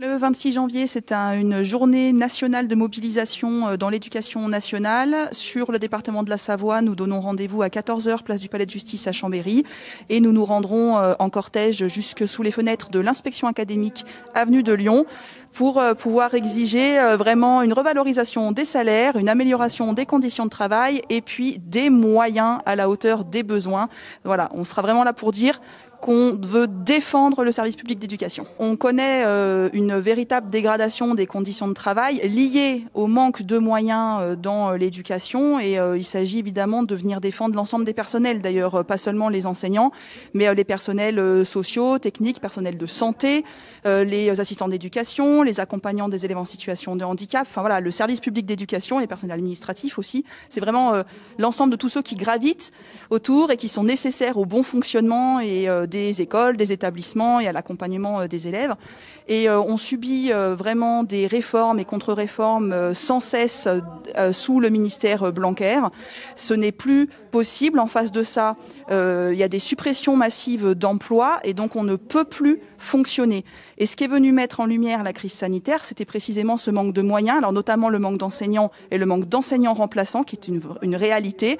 Le 26 janvier, c'est une journée nationale de mobilisation dans l'éducation nationale. Sur le département de la Savoie, nous donnons rendez-vous à 14 h, place du Palais de Justice à Chambéry. Et nous nous rendrons en cortège jusque sous les fenêtres de l'inspection académique avenue de Lyon pour pouvoir exiger vraiment une revalorisation des salaires, une amélioration des conditions de travail et puis des moyens à la hauteur des besoins. Voilà, on sera vraiment là pour dire qu'on veut défendre le service public d'éducation. On connaît une véritable dégradation des conditions de travail liée au manque de moyens dans l'éducation et il s'agit évidemment de venir défendre l'ensemble des personnels, d'ailleurs pas seulement les enseignants, mais les personnels sociaux, techniques, personnels de santé, les assistants d'éducation, les accompagnants des élèves en situation de handicap, enfin voilà, le service public d'éducation, les personnels administratifs aussi, c'est vraiment l'ensemble de tous ceux qui gravitent autour et qui sont nécessaires au bon fonctionnement et des écoles, des établissements et à l'accompagnement des élèves. Et on subit vraiment des réformes et contre-réformes sans cesse sous le ministère Blanquer. Ce n'est plus possible. En face de ça, il y a des suppressions massives d'emplois et donc on ne peut plus fonctionner. Et ce qui est venu mettre en lumière la crise sanitaire, c'était précisément ce manque de moyens, alors notamment le manque d'enseignants et le manque d'enseignants remplaçants, qui est une réalité.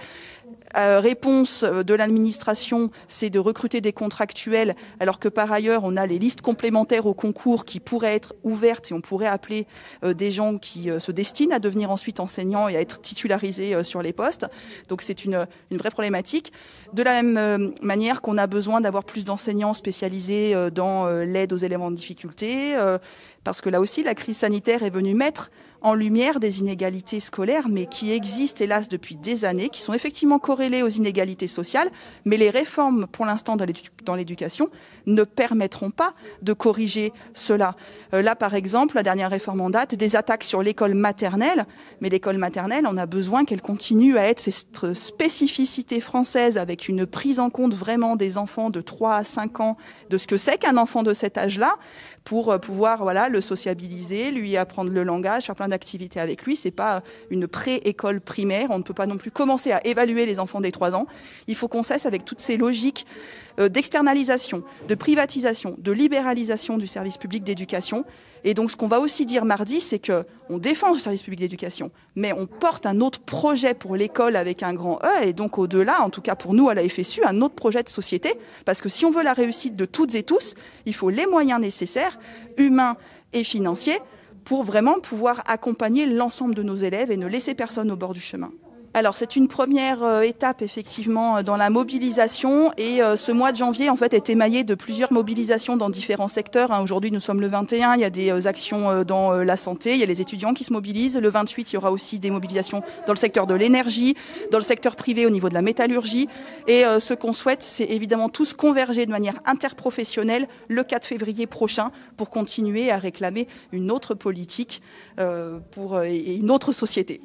Réponse de l'administration, c'est de recruter des contractuels, alors que par ailleurs, on a les listes complémentaires au concours qui pourraient être ouvertes et on pourrait appeler des gens qui se destinent à devenir ensuite enseignants et à être titularisés sur les postes. Donc c'est une vraie problématique. De la même manière qu'on a besoin d'avoir plus d'enseignants spécialisés dans l'aide aux élèves en difficulté, parce que là aussi, la crise sanitaire est venue mettre en lumière des inégalités scolaires, mais qui existent hélas depuis des années, qui sont effectivement corrélées aux inégalités sociales, mais les réformes pour l'instant dans l'éducation ne permettront pas de corriger cela. Là par exemple, la dernière réforme en date, des attaques sur l'école maternelle, mais l'école maternelle, on a besoin qu'elle continue à être cette spécificité française avec une prise en compte vraiment des enfants de 3 à 5 ans, de ce que c'est qu'un enfant de cet âge-là, pour pouvoir le sociabiliser, lui apprendre le langage, faire plein d'activités avec lui. C'est pas une pré-école primaire. On ne peut pas non plus commencer à évaluer les enfants des 3 ans. Il faut qu'on cesse avec toutes ces logiques d'externalisation, de privatisation, de libéralisation du service public d'éducation. Et donc ce qu'on va aussi dire mardi, c'est qu'on défend le service public d'éducation, mais on porte un autre projet pour l'école avec un grand E, et donc au-delà, en tout cas pour nous à la FSU, un autre projet de société, parce que si on veut la réussite de toutes et tous, il faut les moyens nécessaires, humains et financiers, pour vraiment pouvoir accompagner l'ensemble de nos élèves et ne laisser personne au bord du chemin. Alors c'est une première étape effectivement dans la mobilisation et ce mois de janvier en fait est émaillé de plusieurs mobilisations dans différents secteurs. Aujourd'hui nous sommes le 21, il y a des actions dans la santé, il y a les étudiants qui se mobilisent. Le 28 il y aura aussi des mobilisations dans le secteur de l'énergie, dans le secteur privé au niveau de la métallurgie. Et ce qu'on souhaite c'est évidemment tous converger de manière interprofessionnelle le 4 février prochain pour continuer à réclamer une autre politique et une autre société.